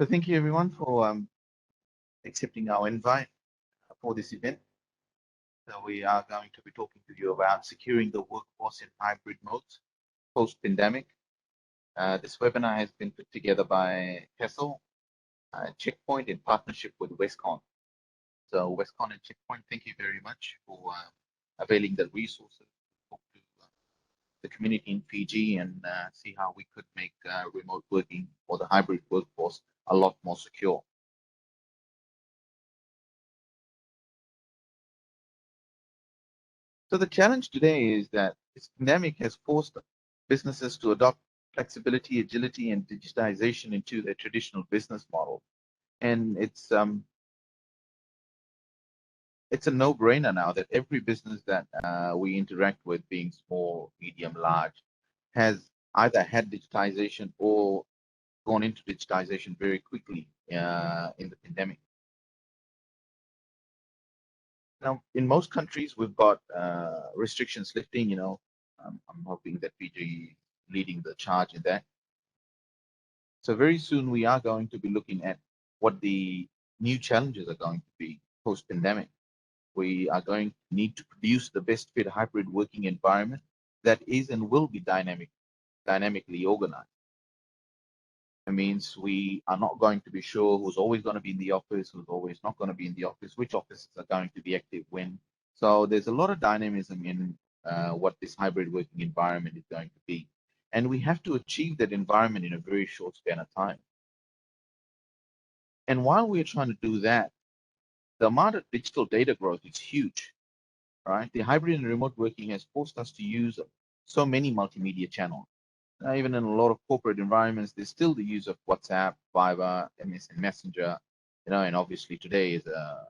So thank you everyone for accepting our invite for this event. So we are going to be talking to you about securing the workforce in hybrid modes post-pandemic. This webinar has been put together by Kastel, Checkpoint in partnership with Westcon. So Westcon and Checkpoint, thank you very much for availing the resources to talk to the community in Fiji and see how we could make remote working or the hybrid workforce a lot more secure. So the challenge today is that this pandemic has forced businesses to adopt flexibility, agility, and digitization into their traditional business model. And it's a no-brainer now that every business that we interact with, being small, medium, large, has either had digitization or gone into digitization very quickly in the pandemic. Now, in most countries, we've got restrictions lifting. I'm hoping that Fiji is leading the charge in that. So very soon we are going to be looking at what the new challenges are going to be post-pandemic. We are going to need to produce the best fit hybrid working environment that is and will be dynamically organized. It means we are not going to be sure who's always going to be in the office, who's always not going to be in the office, which offices are going to be active when. So there's a lot of dynamism in what this hybrid working environment is going to be. And we have to achieve that environment in a very short span of time. And while we're trying to do that, the amount of digital data growth is huge, right? The hybrid and remote working has forced us to use so many multimedia channels. Even in a lot of corporate environments, there's still the use of WhatsApp, Viber, MSN Messenger, and obviously today is a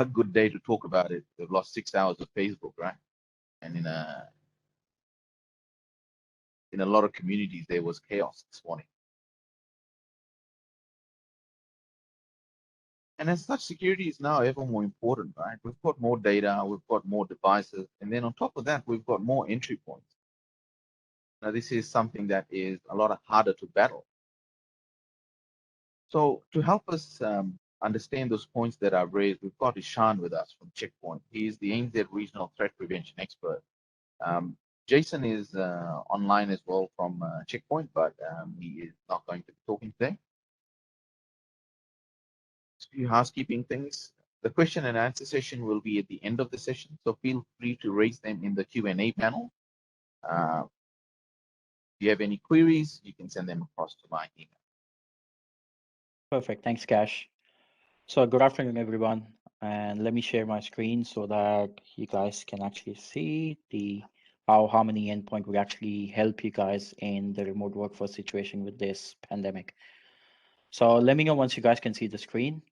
good day to talk about it. We've lost 6 hours of Facebook, right? And in a lot of communities, there was chaos this morning. And as such, security is now ever more important, right? We've got more data, we've got more devices, and then on top of that, we've got more entry points. Now, this is something that is a lot harder to battle. So to help us understand those points that I've raised, we've got Ishan with us from Checkpoint. He is the ANZ Regional Threat Prevention Expert. Jason is online as well from Checkpoint, but he is not going to be talking today. A few housekeeping things. The question and answer session will be at the end of the session, so feel free to raise them in the Q&A panel. If you have any queries, you can send them across to my email. Perfect. Thanks, Cash. So good afternoon, everyone. And let me share my screen so that you guys can actually see how Harmony Endpoint would actually help you guys in the remote workforce situation with this pandemic. So let me know once you guys can see the screen.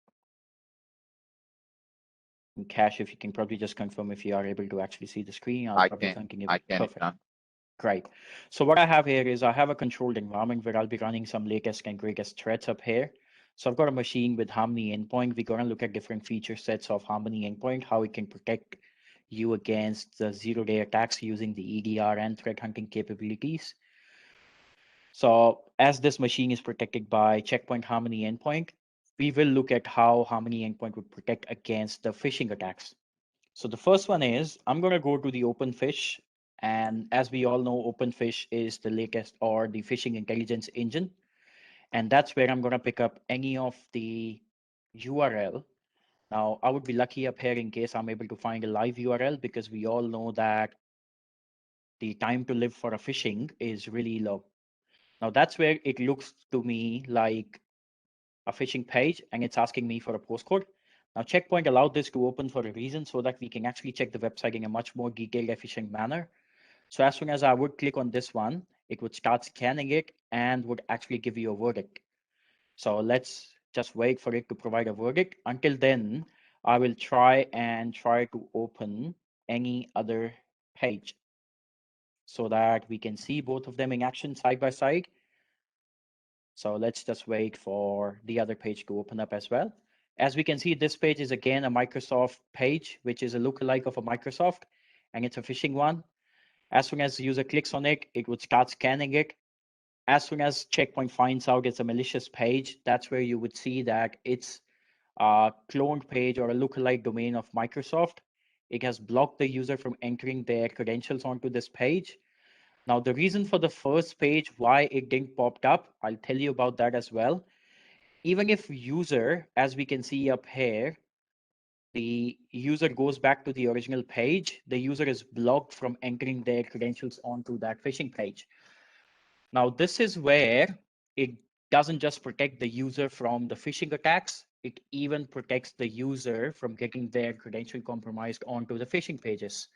And Cash, if you can probably just confirm if you are able to actually see the screen. I can. Perfect. Great. So what I have here is I have a controlled environment where I'll be running some latest and greatest threats up here. So I've got a machine with Harmony Endpoint. We're going to look at different feature sets of Harmony Endpoint, how it can protect you against the zero-day attacks using the EDR and threat hunting capabilities. So as this machine is protected by Checkpoint Harmony Endpoint, we will look at how Harmony Endpoint would protect against the phishing attacks. So the first one is I'm going to go to the OpenFish. And as we all know, OpenFish is the latest or the phishing intelligence engine. And that's where I'm going to pick up any of the URL. Now, I would be lucky up here in case I'm able to find a live URL, because we all know that the time to live for a phishing is really low. Now, that's where it looks to me like a phishing page, and it's asking me for a postcode. Now, Checkpoint allowed this to open for a reason so that we can actually check the website in a much more detailed, efficient manner. So as soon as I would click on this one, it would start scanning it and would actually give you a verdict. So let's just wait for it to provide a verdict. Until then, I will try to open any other page so that we can see both of them in action side by side. So let's just wait for the other page to open up as well. As we can see, this page is again a Microsoft page, which is a lookalike of a Microsoft, and it's a phishing one. As soon as the user clicks on it, it would start scanning it. as soon as Checkpoint finds out it's a malicious page, that's where you would see that it's a cloned page or a lookalike domain of Microsoft. It has blocked the user from entering their credentials onto this page. Now, the reason for the first page, why it didn't pop up, I'll tell you about that as well. Even if user, as we can see up here, the user goes back to the original page, the user is blocked from entering their credentials onto that phishing page. Now, this is where it doesn't just protect the user from the phishing attacks, it even protects the user from getting their credential compromised onto the phishing pages.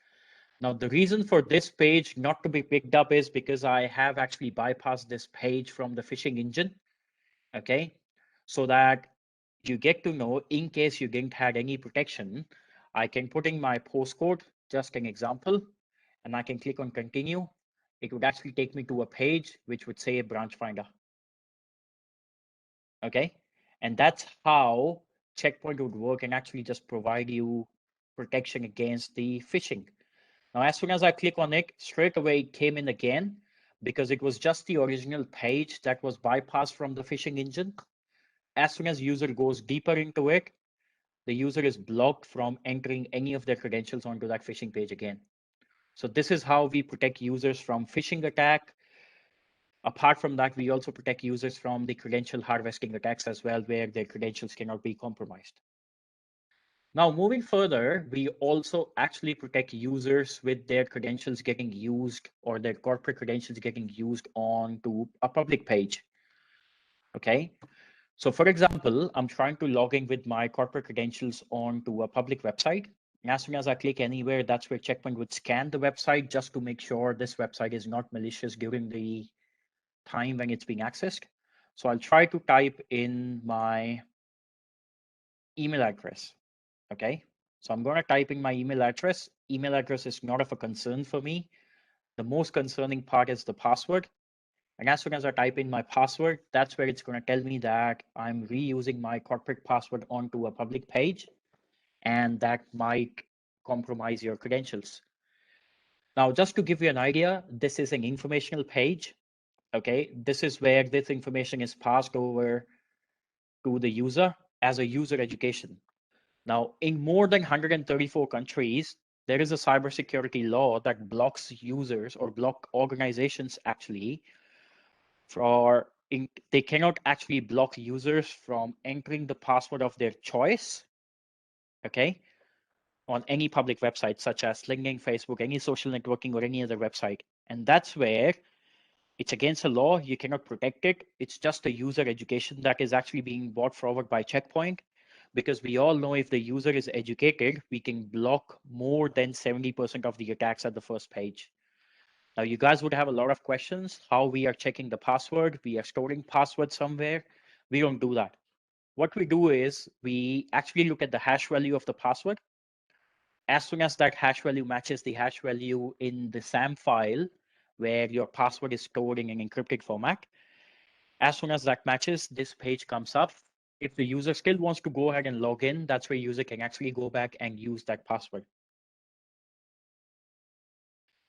Now, the reason for this page not to be picked up is because I have actually bypassed this page from the phishing engine, okay? So that you get to know, in case you didn't have any protection, I can put in my postcode, just an example, and I can click on continue. It would actually take me to a page which would say branch finder. Okay, and that's how Checkpoint would work and actually just provide you protection against the phishing. Now, as soon as I click on it, straight away it came in again because it was just the original page that was bypassed from the phishing engine. As soon as user goes deeper into it, the user is blocked from entering any of their credentials onto that phishing page again. So this is how we protect users from phishing attack. Apart from that, we also protect users from the credential harvesting attacks as well, where their credentials cannot be compromised. Now, moving further, we also actually protect users with their credentials getting used or their corporate credentials getting used onto a public page. Okay, so for example, I'm trying to log in with my corporate credentials onto a public website. And as soon as I click anywhere, that's where Checkpoint would scan the website just to make sure this website is not malicious during the time when it's being accessed. So I'll try to type in my email address. Okay, so I'm going to type in my email address. Email address is not of a concern for me. The most concerning part is the password. And as soon as I type in my password, that's where it's going to tell me that I'm reusing my corporate password onto a public page, and that might compromise your credentials. Now, just to give you an idea, this is an informational page. Okay, this is where this information is passed over to the user as a user education. Now, in more than 134 countries, there is a cybersecurity law that blocks users or block organizations actually they cannot actually block users from entering the password of their choice, okay, on any public website such as LinkedIn, Facebook, any social networking or any other website. And that's where it's against the law. You cannot protect it. It's just a user education that is actually being brought forward by Checkpoint, because we all know if the user is educated, we can block more than 70% of the attacks at the first page. Now, you guys would have a lot of questions, how we are checking the password. We are storing password somewhere. We don't do that. What we do is we actually look at the hash value of the password. As soon as that hash value matches the hash value in the SAM file, where your password is stored in an encrypted format, as soon as that matches, this page comes up. If the user still wants to go ahead and log in, that's where user can actually go back and use that password.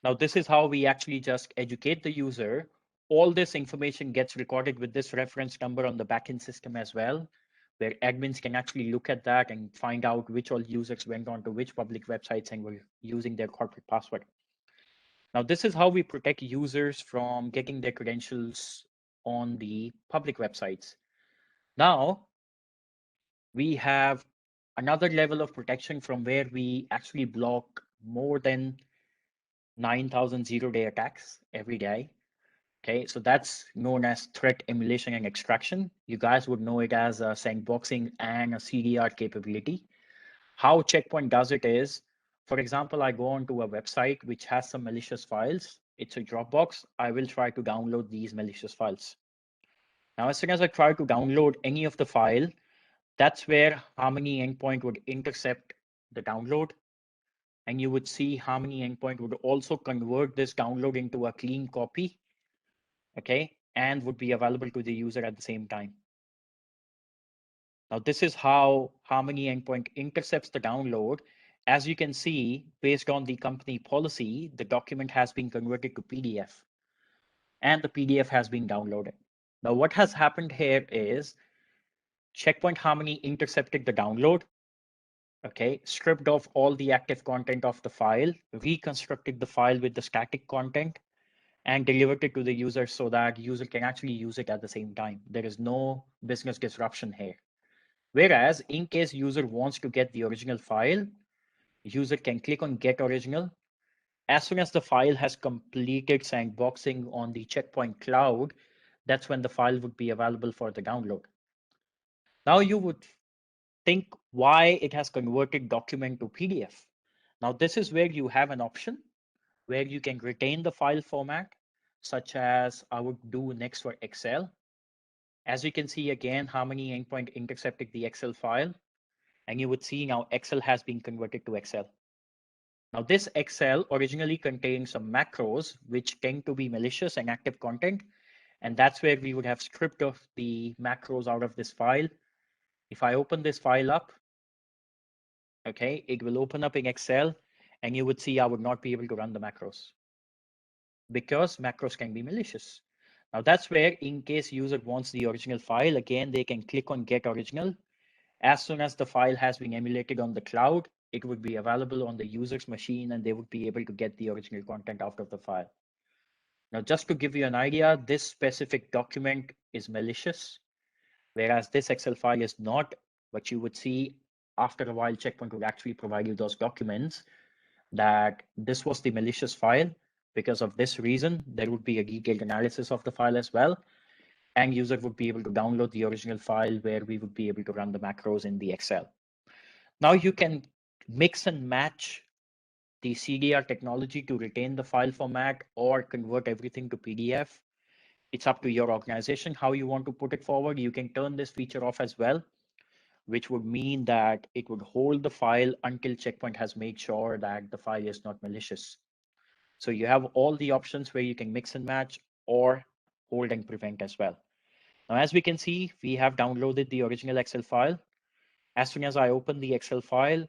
Now, this is how we actually just educate the user. All this information gets recorded with this reference number on the backend system as well, where admins can actually look at that and find out which all users went on to which public websites and were using their corporate password. Now, this is how we protect users from getting their credentials on the public websites. Now, we have another level of protection from where we actually block more than 9,000 zero-day attacks every day. Okay, so that's known as threat emulation and extraction. You guys would know it as a sandboxing and a CDR capability. How Checkpoint does it is, for example, I go onto a website which has some malicious files. It's a Dropbox. I will try to download these malicious files. Now, as soon as I try to download any of the file, that's where Harmony endpoint would intercept the download. And you would see Harmony endpoint would also convert this download into a clean copy, okay, and would be available to the user at the same time. Now, this is how Harmony endpoint intercepts the download. As you can see, based on the company policy, the document has been converted to PDF. and the PDF has been downloaded. Now, what has happened here is Checkpoint Harmony intercepted the download, okay, stripped off all the active content of the file, reconstructed the file with the static content, and delivered it to the user so that user can actually use it at the same time. There is no business disruption here. Whereas in case user wants to get the original file, user can click on Get Original. As soon as the file has completed sandboxing on the Checkpoint cloud, that's when the file would be available for the download. Now you would think why it has converted document to PDF. Now this is where you have an option where you can retain the file format, such as I would do next for Excel. As you can see again, Harmony endpoint intercepted the Excel file, and you would see now Excel has been converted to Excel. Now this Excel originally contained some macros which tend to be malicious and active content, and that's where we would have stripped off the macros out of this file. If I open this file up, okay, it will open up in Excel, and you would see I would not be able to run the macros because macros can be malicious. Now that's where in case user wants the original file, again, they can click on Get Original. As soon as the file has been emulated on the cloud, it would be available on the user's machine and they would be able to get the original content out of the file. Now, just to give you an idea, this specific document is malicious, whereas this Excel file is not. But you would see after a while, Checkpoint would actually provide you those documents that this was the malicious file. Because of this reason, there would be a detailed analysis of the file as well. And user would be able to download the original file where we would be able to run the macros in the Excel. Now you can mix and match the CDR technology to retain the file format or convert everything to PDF. It's up to your organization how you want to put it forward. You can turn this feature off as well, which would mean that it would hold the file until Checkpoint has made sure that the file is not malicious. So you have all the options where you can mix and match or hold and prevent as well. Now, as we can see, we have downloaded the original Excel file. As soon as I open the Excel file,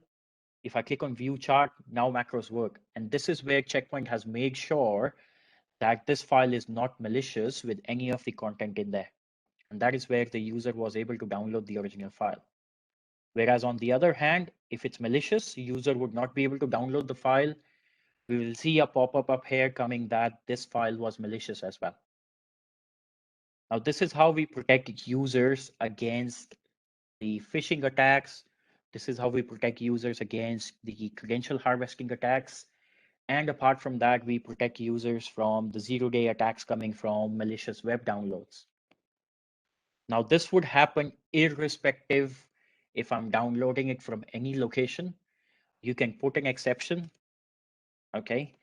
if I click on view chart, now macros work. And this is where Checkpoint has made sure that this file is not malicious with any of the content in there. And that is where the user was able to download the original file. Whereas on the other hand, if it's malicious, the user would not be able to download the file. We will see a pop-up up here coming that this file was malicious as well. Now, this is how we protect users against the phishing attacks. This is how we protect users against the credential harvesting attacks. And apart from that, we protect users from the zero-day attacks coming from malicious web downloads. Now, this would happen irrespective if I'm downloading it from any location. You can put an exception, okay?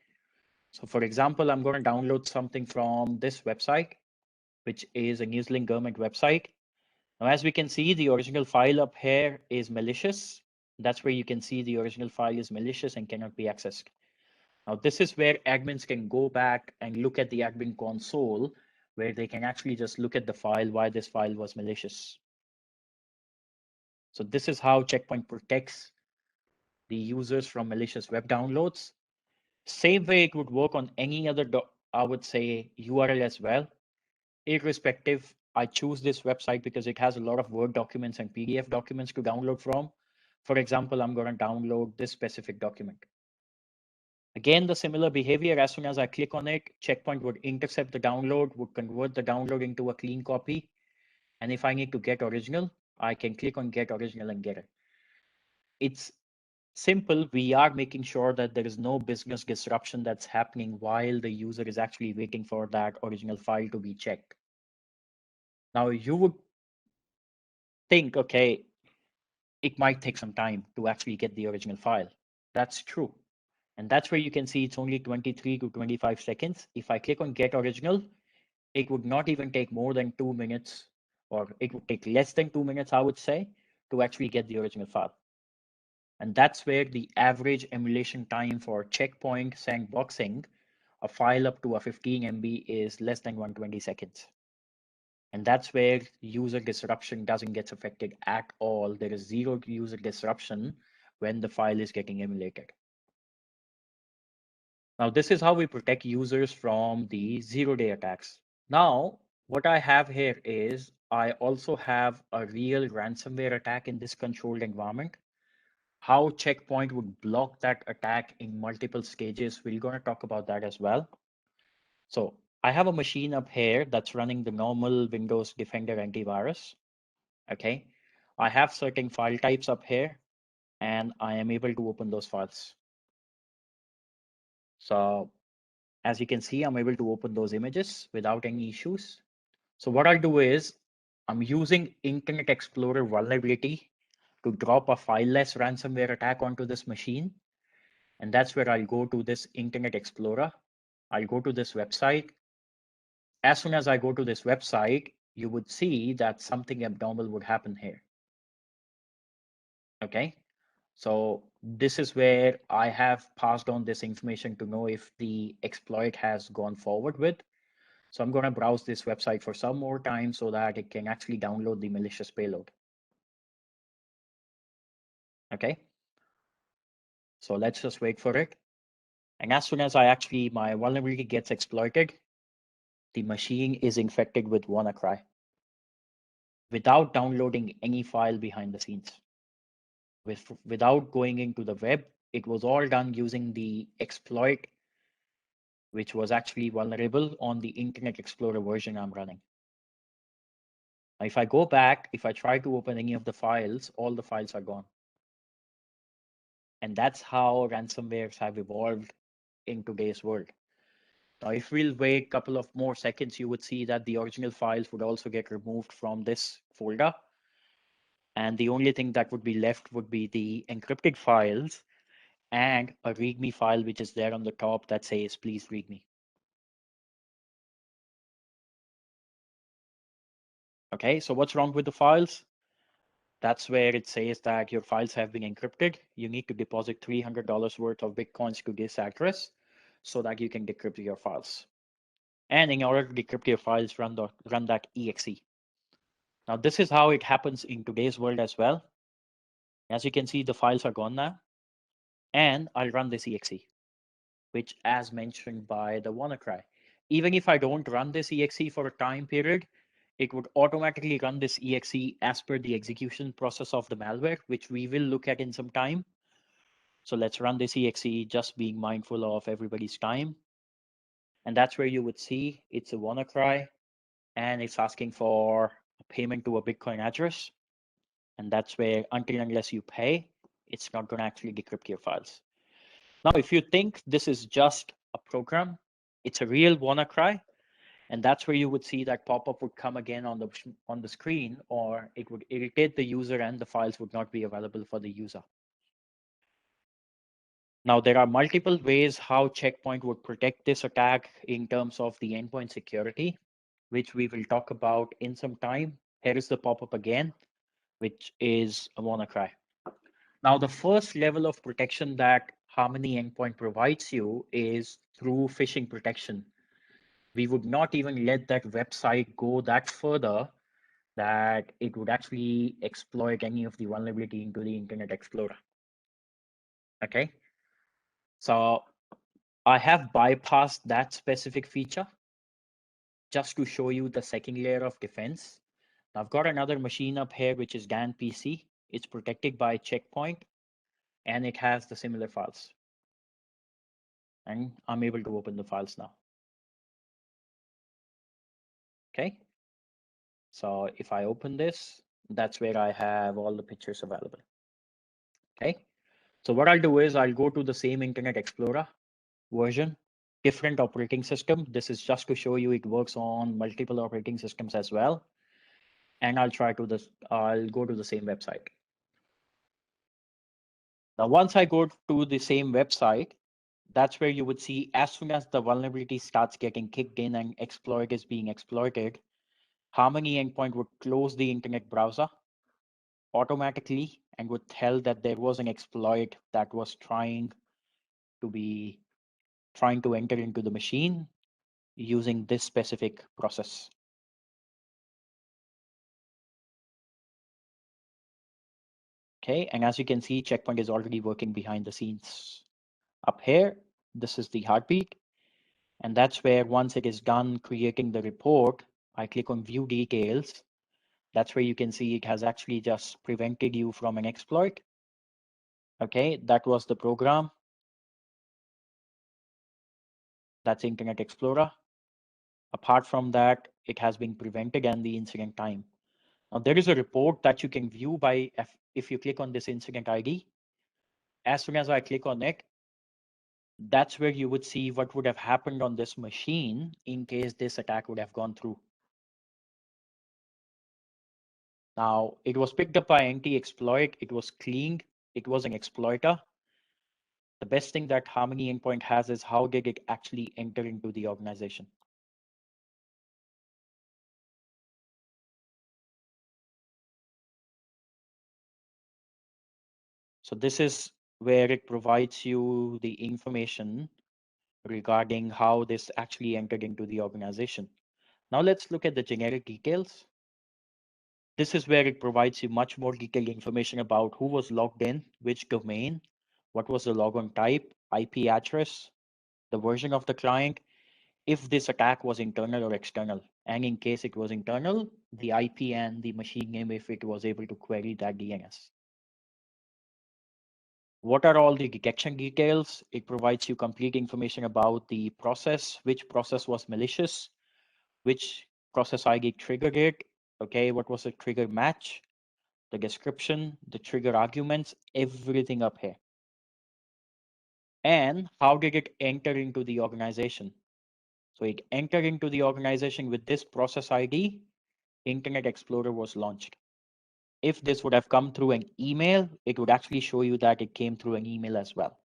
So for example, I'm going to download something from this website, which is a New Zealand government website. Now, as we can see, the original file up here is malicious. That's where you can see the original file is malicious and cannot be accessed. Now, this is where admins can go back and look at the admin console, where they can actually just look at the file, why this file was malicious. So this is how Checkpoint protects the users from malicious web downloads. Same way it would work on any other, I would say, URL as well. Irrespective, I choose this website because it has a lot of Word documents and PDF documents to download from. For example, I'm going to download this specific document. Again, the similar behavior, as soon as I click on it, Checkpoint would intercept the download, would convert the download into a clean copy. And if I need to get original, I can click on Get Original and get it. It's simple. We are making sure that there is no business disruption that's happening while the user is actually waiting for that original file to be checked. Now, you would think, okay, it might take some time to actually get the original file. That's true. And that's where you can see it's only 23 to 25 seconds. If I click on Get Original, it would not even take more than 2 minutes, or it would take less than 2 minutes, I would say, to actually get the original file. And that's where the average emulation time for Checkpoint sandboxing a file up to a 15 MB is less than 120 seconds. And that's where user disruption doesn't get affected at all. There is zero user disruption when the file is getting emulated. Now, this is how we protect users from the zero-day attacks. Now, what I have here is I also have a real ransomware attack in this controlled environment. How Checkpoint would block that attack in multiple stages, we're going to talk about that as well. So I have a machine up here that's running the normal Windows Defender antivirus. Okay. I have certain file types up here, and I am able to open those files. So as you can see, I'm able to open those images without any issues. So what I'll do is I'm using Internet Explorer vulnerability to drop a fileless ransomware attack onto this machine. And that's where I'll go to this Internet Explorer. I'll go to this website. As soon as I go to this website, you would see that something abnormal would happen here. Okay. So this is where I have passed on this information to know if the exploit has gone forward with. So I'm going to browse this website for some more time so that it can actually download the malicious payload. Okay. So let's just wait for it. And as soon as my vulnerability gets exploited, the machine is infected with WannaCry without downloading any file behind the scenes. Without going into the web, it was all done using the exploit, which was actually vulnerable on the Internet Explorer version I'm running. Now, if I go back, if I try to open any of the files, all the files are gone. And that's how ransomwares have evolved in today's world. Now, if we'll wait a couple of more seconds, you would see that the original files would also get removed from this folder. And the only thing that would be left would be the encrypted files and a README file, which is there on the top that says, please read me. Okay, so what's wrong with the files? That's where it says that your files have been encrypted. You need to deposit $300 worth of Bitcoins to this address so that you can decrypt your files. And in order to decrypt your files, run that exe. Now, this is how it happens in today's world as well. As you can see, the files are gone now. And I'll run this exe, which as mentioned by the WannaCry. Even if I don't run this exe for a time period, it would automatically run this exe as per the execution process of the malware, which we will look at in some time. So let's run this exe, just being mindful of everybody's time. And that's where you would see it's a WannaCry, and it's asking for a payment to a Bitcoin address. And that's where, until unless you pay, it's not going to actually decrypt your files. Now, if you think this is just a program, it's a real WannaCry, and that's where you would see that pop-up would come again on the screen, or it would irritate the user and the files would not be available for the user. Now, there are multiple ways how Checkpoint would protect this attack in terms of the endpoint security, which we will talk about in some time. Here is the pop-up again, which is a WannaCry. Now, the first level of protection that Harmony Endpoint provides you is through phishing protection. We would not even let that website go that further that it would actually exploit any of the vulnerability into the Internet Explorer. Okay. So I have bypassed that specific feature just to show you the second layer of defense. I've got another machine up here, which is GAN PC. It's protected by Checkpoint, and it has the similar files. And I'm able to open the files now. Okay. So if I open this, that's where I have all the pictures available. Okay. So what I'll do is I'll go to the same Internet Explorer version, different operating system. This is just to show you it works on multiple operating systems as well. And I'll go to the same website. Now, once I go to the same website, that's where you would see as soon as the vulnerability starts getting kicked in and exploit is being exploited, Harmony Endpoint would close the internet browser automatically and would tell that there was an exploit that was trying to enter into the machine using this specific process. Okay, and as you can see, Checkpoint is already working behind the scenes. Up here, this is the heartbeat. And that's where once it is done creating the report, I click on view details. That's where you can see it has actually just prevented you from an exploit. Okay, that was the program. That's Internet Explorer. Apart from that, it has been prevented and the incident time. Now there is a report that you can view by if you click on this incident ID. As soon as I click on it, that's where you would see what would have happened on this machine in case this attack would have gone through. Now, it was picked up by anti-exploit. It was cleaned. It was an exploiter. The best thing that Harmony Endpoint has is how did it actually enter into the organization. So this is where it provides you the information regarding how this actually entered into the organization. Now let's look at the generic details. This is where it provides you much more detailed information about who was logged in, which domain, what was the logon type, IP address, the version of the client, if this attack was internal or external. And in case it was internal, the IP and the machine name if it was able to query that DNS. What are all the detection details? It provides you complete information about the process, which process was malicious, which process ID triggered it, okay, what was the trigger match, the description, the trigger arguments, everything up here. And how did it enter into the organization? So it entered into the organization with this process ID, Internet Explorer was launched. If this would have come through an email, it would actually show you that it came through an email as well.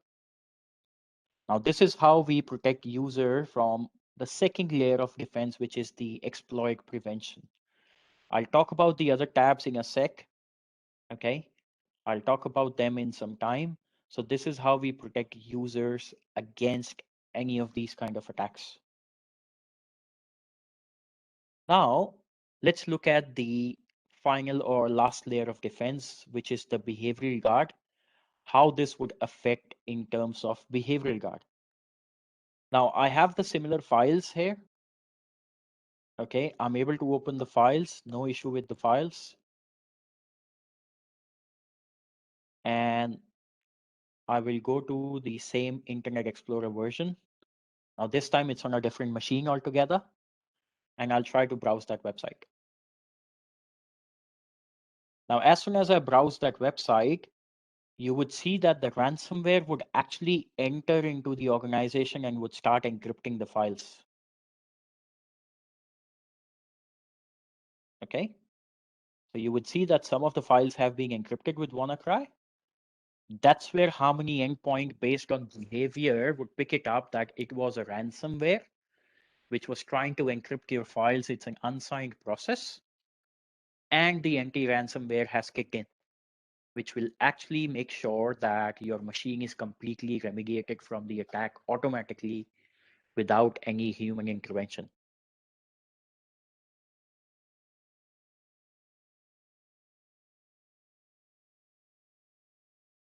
Now, this is how we protect user from the second layer of defense, which is the exploit prevention. I'll talk about the other tabs in a sec. Okay, I'll talk about them in some time. So this is how we protect users against any of these kind of attacks. Now, let's look at the final or last layer of defense, which is the behavioral guard, how this would affect in terms of behavioral guard. Now, I have the similar files here. Okay, I'm able to open the files, no issue with the files. And I will go to the same Internet Explorer version. Now, this time it's on a different machine altogether. And I'll try to browse that website. Now, as soon as I browse that website, you would see that the ransomware would actually enter into the organization and would start encrypting the files. Okay, so you would see that some of the files have been encrypted with WannaCry. That's where Harmony Endpoint, based on behavior, would pick it up that it was a ransomware which was trying to encrypt your files. It's an unsigned process, and the anti-ransomware has kicked in, which will actually make sure that your machine is completely remediated from the attack automatically without any human intervention.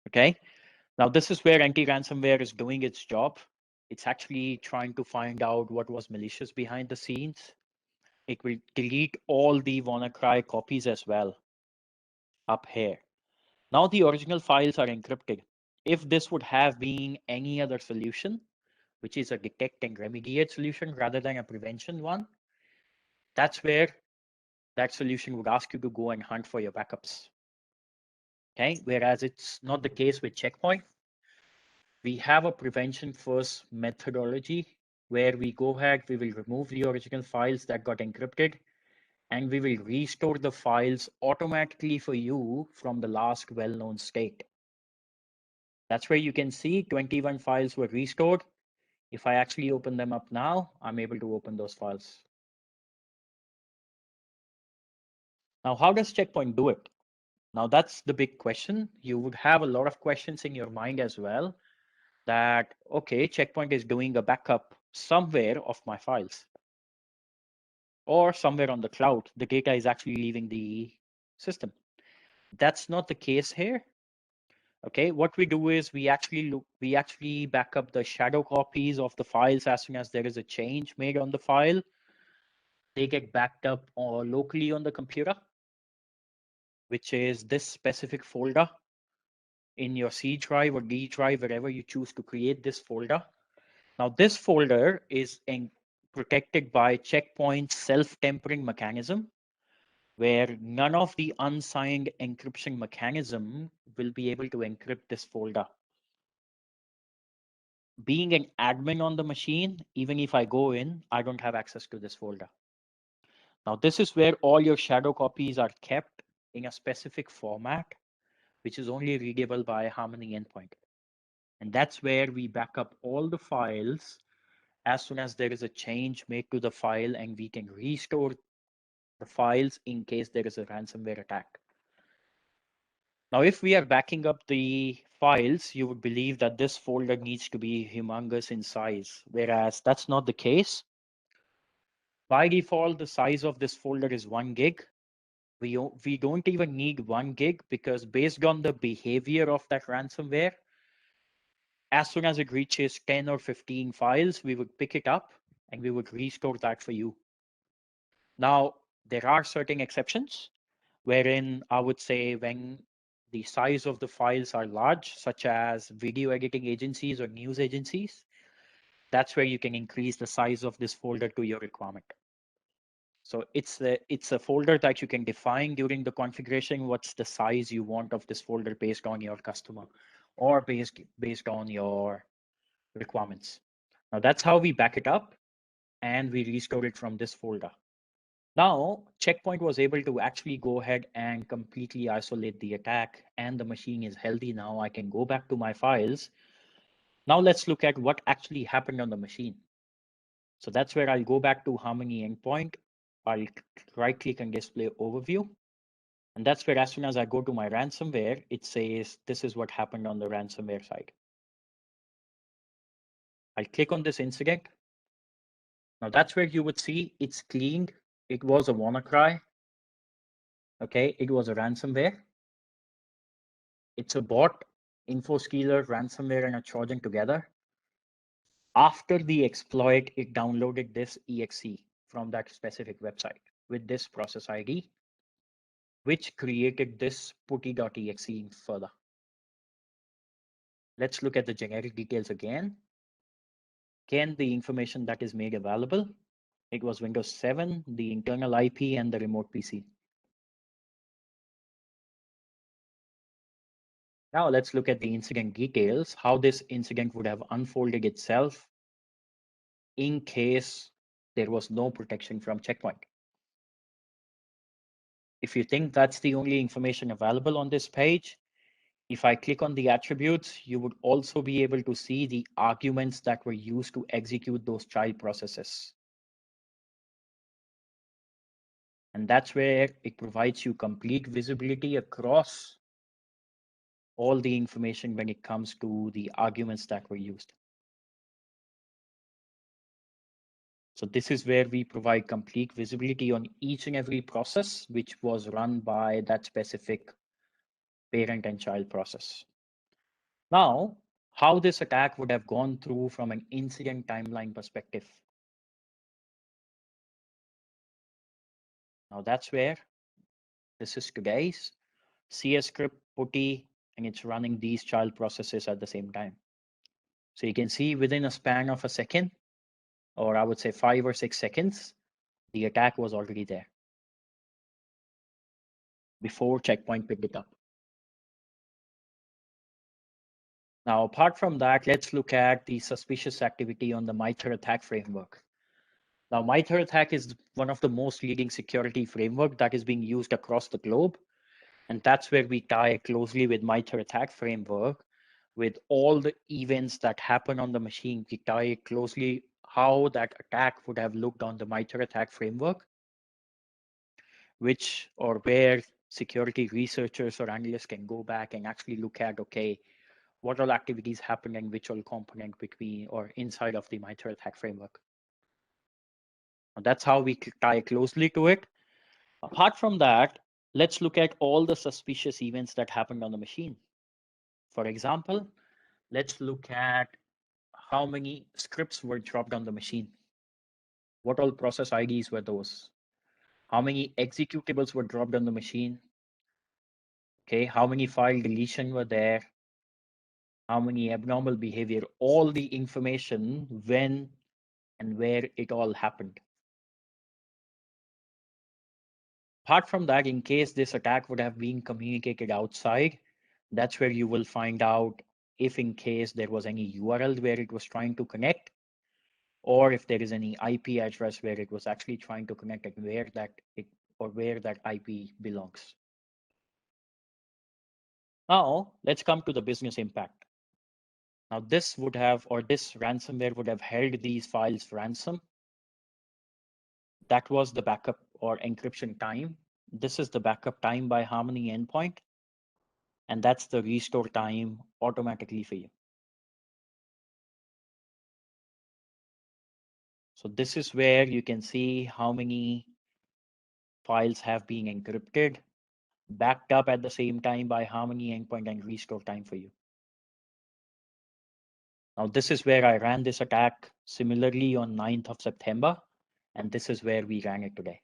Okay, now this is where anti-ransomware is doing its job. It's actually trying to find out what was malicious behind the scenes. It will delete all the WannaCry copies as well up here. Now the original files are encrypted. If this would have been any other solution, which is a detect and remediate solution rather than a prevention one, that's where that solution would ask you to go and hunt for your backups. Okay, whereas it's not the case with Checkpoint. We have a prevention first methodology where we go ahead, we will remove the original files that got encrypted, and we will restore the files automatically for you from the last well-known state. That's where you can see 21 files were restored. If I actually open them up now, I'm able to open those files. Now, how does Checkpoint do it? Now, that's the big question. You would have a lot of questions in your mind as well that, okay, Checkpoint is doing a backup somewhere of my files or somewhere on the cloud. The data is actually leaving the system. That's not the case here. Okay, what we do is we actually back up the shadow copies of the files as soon as there is a change made on the file. They get backed up or locally on the computer, which is this specific folder in your C drive or D drive, wherever you choose to create this folder. Now, this folder is protected by Checkpoint's self-tempering mechanism, where none of the unsigned encryption mechanism will be able to encrypt this folder. Being an admin on the machine, even if I go in, I don't have access to this folder. Now, this is where all your shadow copies are kept in a specific format, which is only readable by Harmony endpoint. And that's where we back up all the files as soon as there is a change made to the file, and we can restore the files in case there is a ransomware attack. Now, if we are backing up the files, you would believe that this folder needs to be humongous in size, whereas that's not the case. By default, the size of this folder is 1 gig. We don't even need 1 gig because based on the behavior of that ransomware, as soon as it reaches 10 or 15 files, we would pick it up and we would restore that for you. Now, there are certain exceptions wherein I would say when the size of the files are large, such as video editing agencies or news agencies, that's where you can increase the size of this folder to your requirement. So it's a folder that you can define during the configuration. What's the size you want of this folder based on your customer or based on your requirements. Now that's how we back it up and we restore it from this folder. Now, Checkpoint was able to actually go ahead and completely isolate the attack, and the machine is healthy now. I can go back to my files. Now let's look at what actually happened on the machine. So that's where I'll go back to Harmony endpoint. I'll right click and display overview. And that's where as soon as I go to my ransomware, it says this is what happened on the ransomware side. I'll click on this incident. Now that's where you would see it's cleaned. It was a WannaCry. Okay, it was a ransomware. It's a bot, InfoStealer, ransomware, and a Trojan together. After the exploit, it downloaded this exe from that specific website with this process ID, which created this putty.exe further. Let's look at the generic details again. Again, the information that is made available. It was Windows 7, the internal IP, and the remote PC. Now let's look at the incident details, how this incident would have unfolded itself in case there was no protection from Checkpoint. If you think that's the only information available on this page, if I click on the attributes, you would also be able to see the arguments that were used to execute those child processes. And that's where it provides you complete visibility across all the information when it comes to the arguments that were used. So this is where we provide complete visibility on each and every process which was run by that specific parent and child process. Now, how this attack would have gone through from an incident timeline perspective. Now that's where this is today's CS script putty, and it's running these child processes at the same time. So you can see within a span of a second, or I would say 5 or 6 seconds, the attack was already there before Checkpoint picked it up. Now, apart from that, let's look at the suspicious activity on the MITRE ATT&CK framework. Now, MITRE ATT&CK is one of the most leading security framework that is being used across the globe. And that's where we tie closely with MITRE ATT&CK framework with all the events that happen on the machine. We tie closely how that attack would have looked on the MITRE ATT&CK framework, which or where security researchers or analysts can go back and actually look at, okay, what all activities happen and which all component between or inside of the MITRE ATT&CK framework. And that's how we tie closely to it. Apart from that, let's look at all the suspicious events that happened on the machine. For example, let's look at how many scripts were dropped on the machine. What all process IDs were those? How many executables were dropped on the machine? Okay, how many file deletion were there? How many abnormal behavior? All the information when and where it all happened. Apart from that, in case this attack would have been communicated outside, that's where you will find out if in case there was any URL where it was trying to connect, or if there is any IP address where it was actually trying to connect and where that IP belongs. Now, let's come to the business impact. Now, this ransomware would have held these files ransom. That was the backup or encryption time. This is the backup time by Harmony endpoint. And that's the restore time automatically for you. So this is where you can see how many files have been encrypted, backed up at the same time by Harmony endpoint and restore time for you. Now this is where I ran this attack similarly on 9th of September, and this is where we ran it today.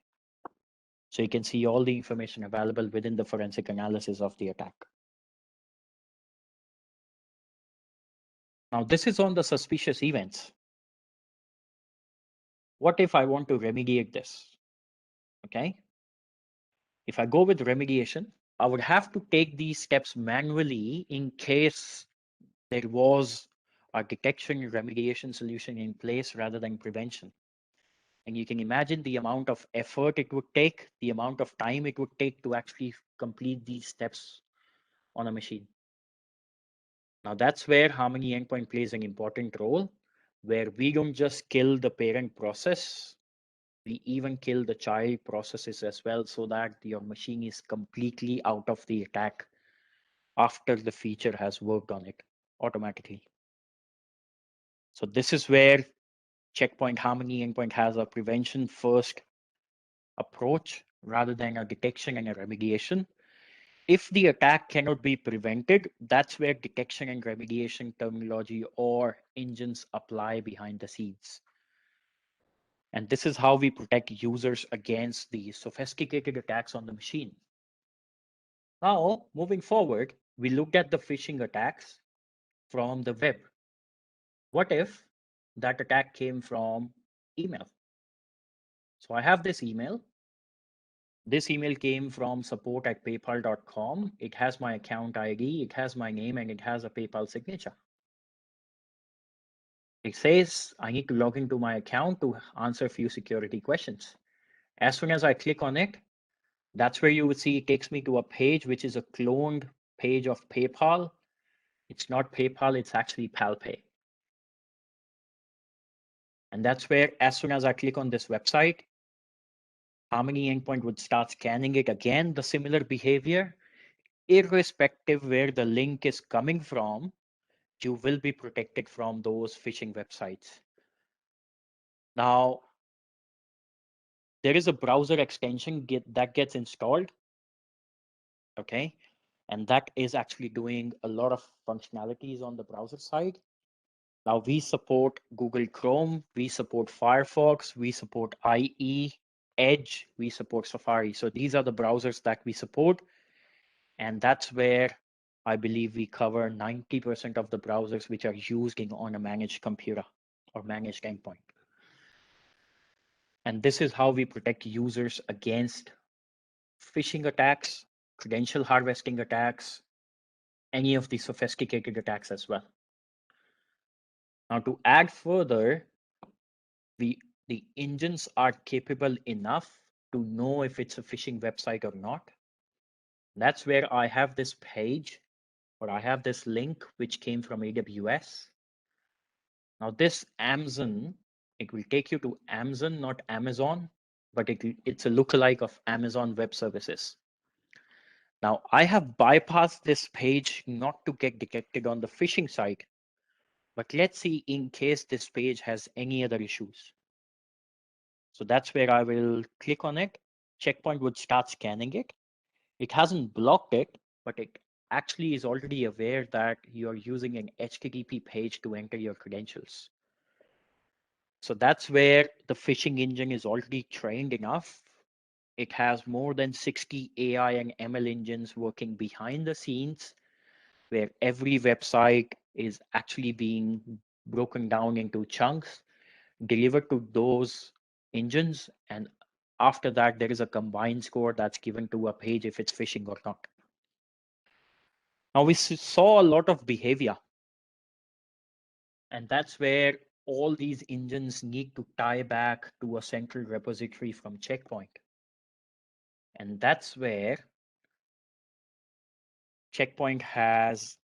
So you can see all the information available within the forensic analysis of the attack. Now this is on the suspicious events. What if I want to remediate this? Okay. If I go with remediation, I would have to take these steps manually in case there was a detection remediation solution in place rather than prevention. And you can imagine the amount of effort it would take, the amount of time it would take to actually complete these steps on a machine. Now that's where Harmony endpoint plays an important role, where we don't just kill the parent process, we even kill the child processes as well, so that your machine is completely out of the attack after the feature has worked on it automatically. So this is where Checkpoint Harmony endpoint has a prevention first approach rather than a detection and a remediation. If the attack cannot be prevented, that's where detection and remediation terminology or engines apply behind the scenes. And this is how we protect users against the sophisticated attacks on the machine. Now, moving forward, we looked at the phishing attacks from the web. What if that attack came from email? So I have this email. This email came from support@paypal.com. It has my account ID, it has my name, and it has a PayPal signature. It says I need to log into my account to answer a few security questions. As soon as I click on it, that's where you would see it takes me to a page which is a cloned page of PayPal. It's not PayPal, it's actually PalPay. And that's where, as soon as I click on this website, Harmony endpoint would start scanning it again, the similar behavior, irrespective where the link is coming from, you will be protected from those phishing websites. Now, there is a browser extension that gets installed, okay? And that is actually doing a lot of functionalities on the browser side. Now we support Google Chrome, we support Firefox, we support IE, Edge, we support Safari. So these are the browsers that we support. And that's where I believe we cover 90% of the browsers which are used on a managed computer or managed endpoint. And this is how we protect users against phishing attacks, credential harvesting attacks, any of the sophisticated attacks as well. Now to add further, the engines are capable enough to know if it's a phishing website or not. That's where I have this page, or I have this link which came from AWS. Now this Amazon, it will take you to Amazon, not Amazon, but it's a lookalike of Amazon Web Services. Now I have bypassed this page not to get detected on the phishing site, but let's see in case this page has any other issues. So that's where I will click on it. Checkpoint would start scanning it. It hasn't blocked it, but it actually is already aware that you're using an HTTP page to enter your credentials. So that's where the phishing engine is already trained enough. It has more than 60 AI and ML engines working behind the scenes, where every website is actually being broken down into chunks, delivered to those engines, and after that, there is a combined score that's given to a page if it's phishing or not. Now, we saw a lot of behavior, and that's where all these engines need to tie back to a central repository from Checkpoint. And that's where Checkpoint has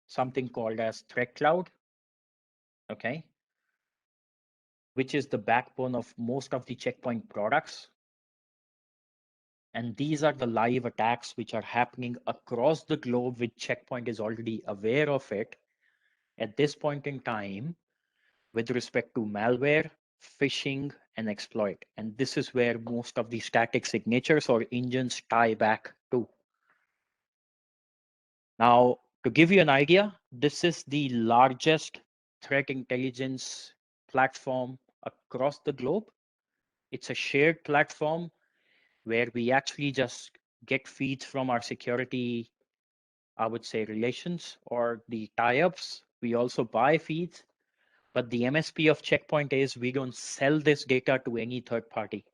something called as Threat Cloud, okay, which is the backbone of most of the Checkpoint products. And these are the live attacks which are happening across the globe, which Checkpoint is already aware of it at this point in time with respect to malware, phishing, and exploit. And this is where most of the static signatures or engines tie back to. Now, to give you an idea, this is the largest threat intelligence platform across the globe. It's a shared platform where we actually just get feeds from our security, I would say, relations or the tie-ups. We also buy feeds, but the MSP of Checkpoint is we don't sell this data to any third party.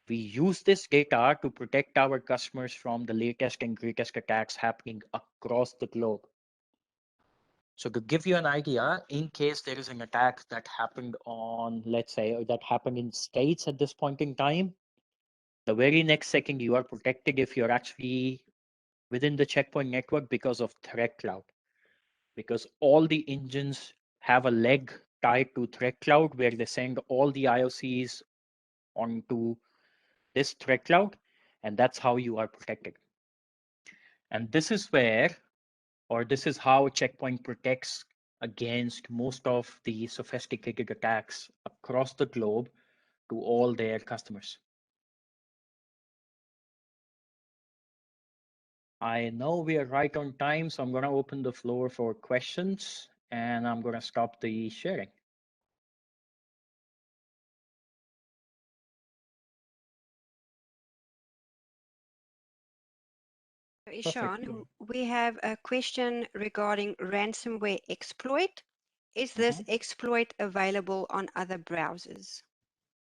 We use this data to protect our customers from the latest and greatest attacks happening across the globe. So to give you an idea, in case there is an attack that happened on, let's say, that happened in States at this point in time, the very next second you are protected if you're actually within the Checkpoint network because of Threat Cloud. Because all the engines have a leg tied to Threat Cloud where they send all the IOCs onto this Threat Cloud, and that's how you are protected. And this is where, or this is how Checkpoint protects against most of the sophisticated attacks across the globe to all their customers. I know we are right on time, so I'm going to open the floor for questions and I'm going to stop the sharing. Ishan, we have a question regarding ransomware exploit. Is this exploit available on other browsers?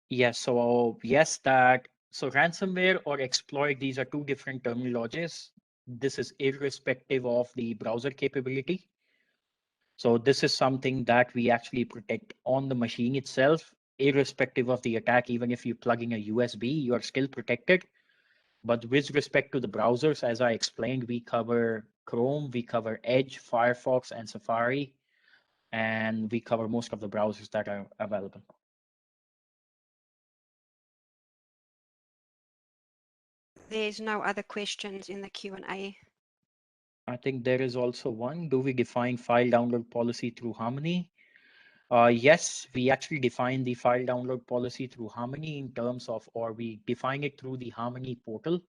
Yes, so yes, so ransomware or exploit, these are two different terminologies. This is irrespective of the browser capability. So this is something that we actually protect on the machine itself, irrespective of the attack. Even if you plug in a USB, you are still protected. But with respect to the browsers, as I explained, we cover Chrome, we cover Edge, Firefox, and Safari, and we cover most of the browsers that are available. There's no other questions in the Q&A. I think there is also one. Do we define file download policy through Harmony? Yes, we actually define the file download policy through Harmony in terms of, or we define it through the Harmony portal.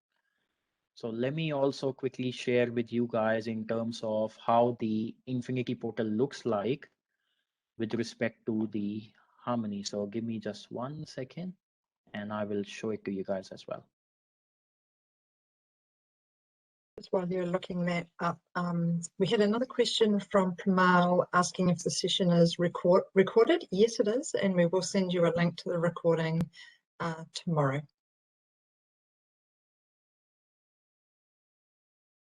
So let me also quickly share with you guys in terms of how the Infinity portal looks like with respect to the Harmony. So give me just 1 second and I will show it to you guys as well. While you're looking that up, we had another question from Kamal asking if the session is recorded. Yes, it is, and we will send you a link to the recording tomorrow.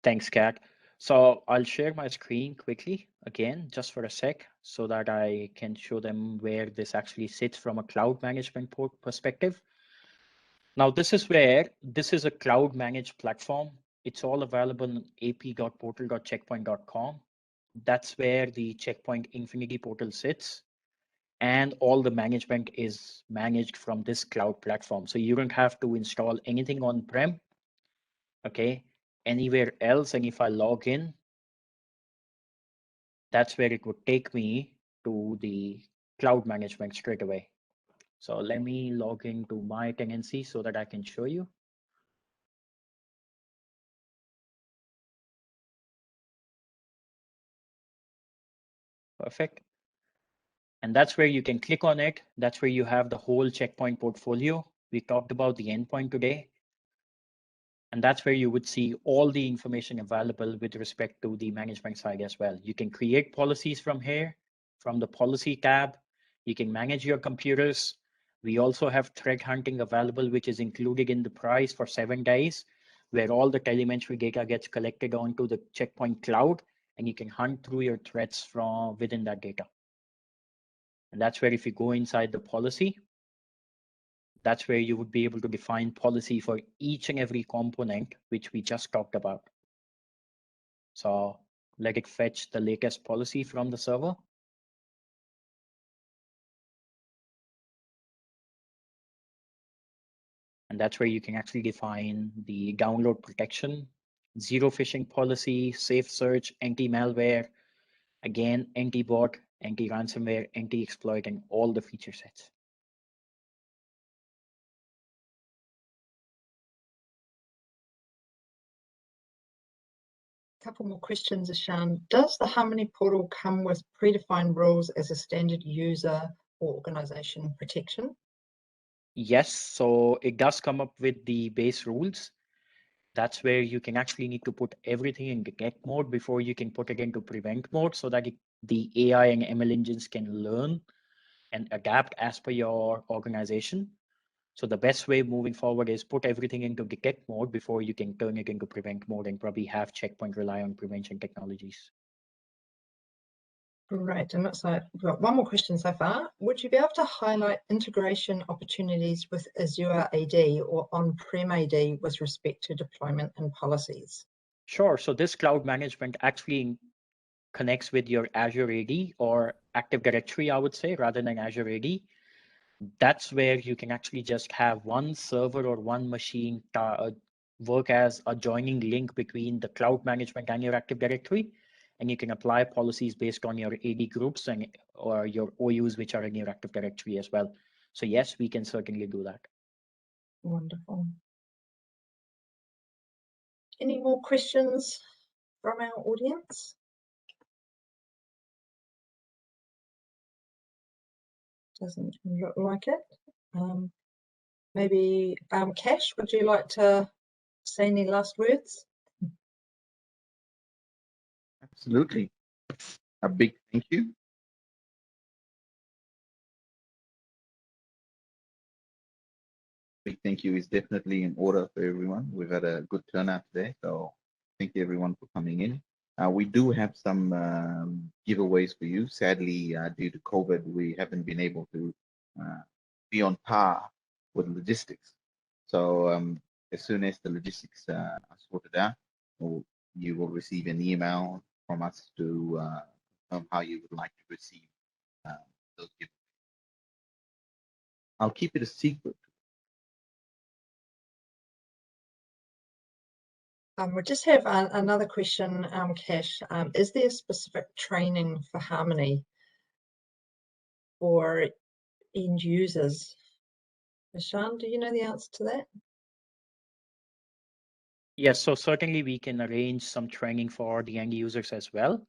Thanks, Kat. So I'll share my screen quickly again, just for a sec, so that I can show them where this actually sits from a cloud management perspective. Now, this is where this is a cloud managed platform. It's all available on ap.portal.checkpoint.com. That's where the Checkpoint Infinity portal sits. And all the management is managed from this cloud platform. So you don't have to install anything on-prem, okay, anywhere else. And if I log in, that's where it would take me to the cloud management straight away. So let me log into my tenancy so that I can show you. Perfect. And that's where you can click on it. That's where you have the whole checkpoint portfolio. We talked about the endpoint today. And that's where you would see all the information available with respect to the management side as well. You can create policies from here, from the policy tab. You can manage your computers. We also have threat hunting available, which is included in the price for 7 days, where all the telemetry data gets collected onto the checkpoint cloud, and you can hunt through your threats from within that data. And that's where if you go inside the policy, that's where you would be able to define policy for each and every component, which we just talked about. So let it fetch the latest policy from the server. And that's where you can actually define the download protection, zero phishing policy, safe search, anti-malware, again, anti-bot, anti-ransomware, anti-exploit, and all the feature sets. Couple more questions, Ashan. Does the Harmony portal come with predefined rules as a standard user or organization protection? Yes, so it does come up with the base rules. That's where you can actually need to put everything in detect mode before you can put it into prevent mode, so that the AI and ML engines can learn and adapt as per your organization. So the best way moving forward is put everything into detect mode before you can turn it into prevent mode and probably have checkpoint rely on prevention technologies. Great, and looks like we've got one more question so far. Would you be able to highlight integration opportunities with Azure AD or on-prem AD with respect to deployment and policies? Sure, so this cloud management actually connects with your Azure AD or Active Directory, I would say, rather than Azure AD. That's where you can actually just have one server or one machine work as a joining link between the cloud management and your Active Directory. And you can apply policies based on your AD groups and or your OUs, which are in your Active Directory as well. So yes, we can certainly do that. Wonderful. Any more questions from our audience? Doesn't look like it. Maybe Cash, would you like to say any last words? Absolutely. A big thank you. Big thank you is definitely in order for everyone. We've had a good turnout today, so thank you everyone for coming in. We do have some giveaways for you. Sadly, due to COVID, we haven't been able to be on par with logistics. So as soon as the logistics are sorted out, you will receive an email from us to confirm how you would like to receive those giveaways. I'll keep it a secret. We just have another question, Cash. Is there specific training for Harmony for end users? Ashan, do you know the answer to that? Yes, so certainly we can arrange some training for the end users as well,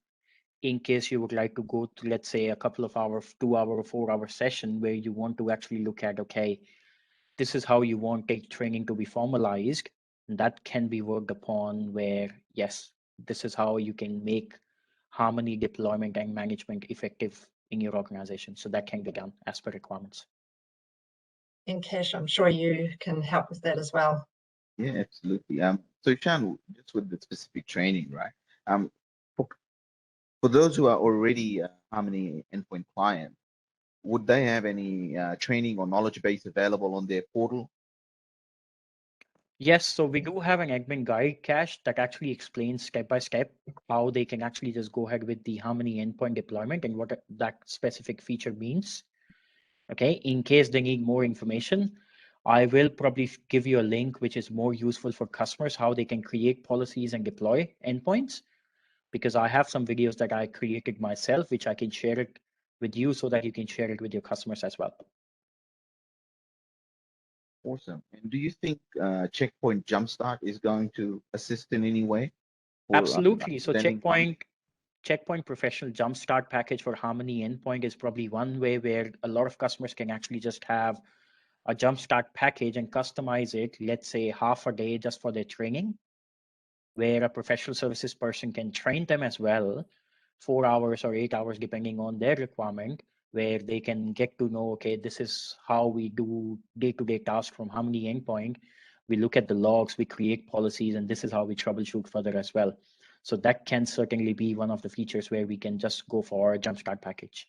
in case you would like to go to, let's say, a couple of hours, 2 hour or 4 hour session where you want to actually look at, okay, this is how you want take training to be formalized. And that can be worked upon where, yes, this is how you can make Harmony deployment and management effective in your organization. So that can be done as per requirements. And Cash, I'm sure you can help with that as well. Yeah, absolutely. So Shan, just with the specific training, right? For those who are already Harmony endpoint client, would they have any training or knowledge base available on their portal? Yes, so we do have an admin guide, Cash, that actually explains step by step how they can actually just go ahead with the Harmony endpoint deployment and what that specific feature means. Okay, in case they need more information, I will probably give you a link which is more useful for customers, how they can create policies and deploy endpoints, because I have some videos that I created myself, which I can share it with you so that you can share it with your customers as well. Awesome. And do you think Checkpoint Jumpstart is going to assist in any way? Absolutely. So Checkpoint Professional Jumpstart package for Harmony Endpoint is probably one way where a lot of customers can actually just have a Jumpstart package and customize it, let's say half a day just for their training, where a professional services person can train them as well, 4 hours or 8 hours, depending on their requirement, where they can get to know, okay, this is how we do day-to-day tasks from Harmony Endpoint. We look at the logs, we create policies, and this is how we troubleshoot further as well. So that can certainly be one of the features where we can just go for a Jumpstart package.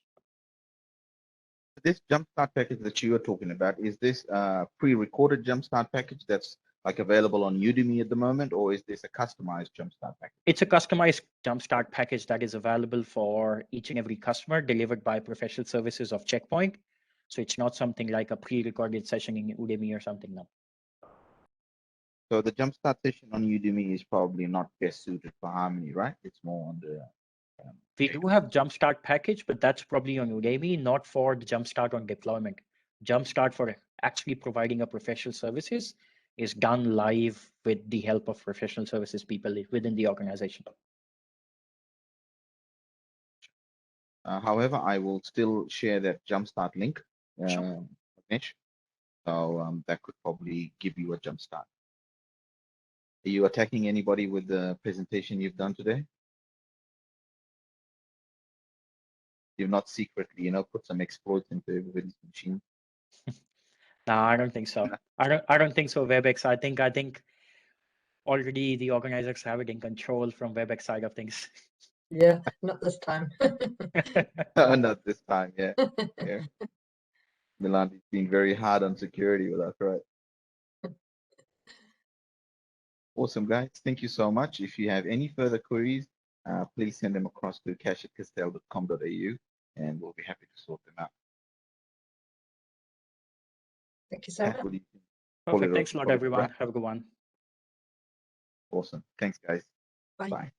This Jumpstart package that you are talking about, is this a pre-recorded Jumpstart package that's like available on Udemy at the moment, or is this a customized Jumpstart package? It's a customized Jumpstart package that is available for each and every customer, delivered by professional services of Checkpoint. So it's not something like a pre-recorded session in Udemy or something. No. So the Jumpstart session on Udemy is probably not best suited for Harmony, right? It's more on the We do have Jumpstart package, but that's probably on Udemy, not for the Jumpstart on deployment. Jumpstart for actually providing a professional services is done live with the help of professional services people within the organization. however, I will still share that Jumpstart link, Sure. Mitch. So that could probably give you a Jumpstart. Are you attacking anybody with the presentation you've done today? You've not secretly, put some exploits into everybody's machine. No, I don't think so. I don't think so, WebEx. I think already the organizers have it in control from WebEx side of things. Yeah, not this time. Not this time, yeah. Yeah. Milan is being very hard on security with us, right? Awesome, guys. Thank you so much. If you have any further queries, please send them across to cash@kastel.com.au and we'll be happy to sort them out. Thank you so much. What do you think? Perfect. Thanks a lot, Call it a everyone. wrap. Have a good one. Awesome. Thanks, guys. Bye. Bye.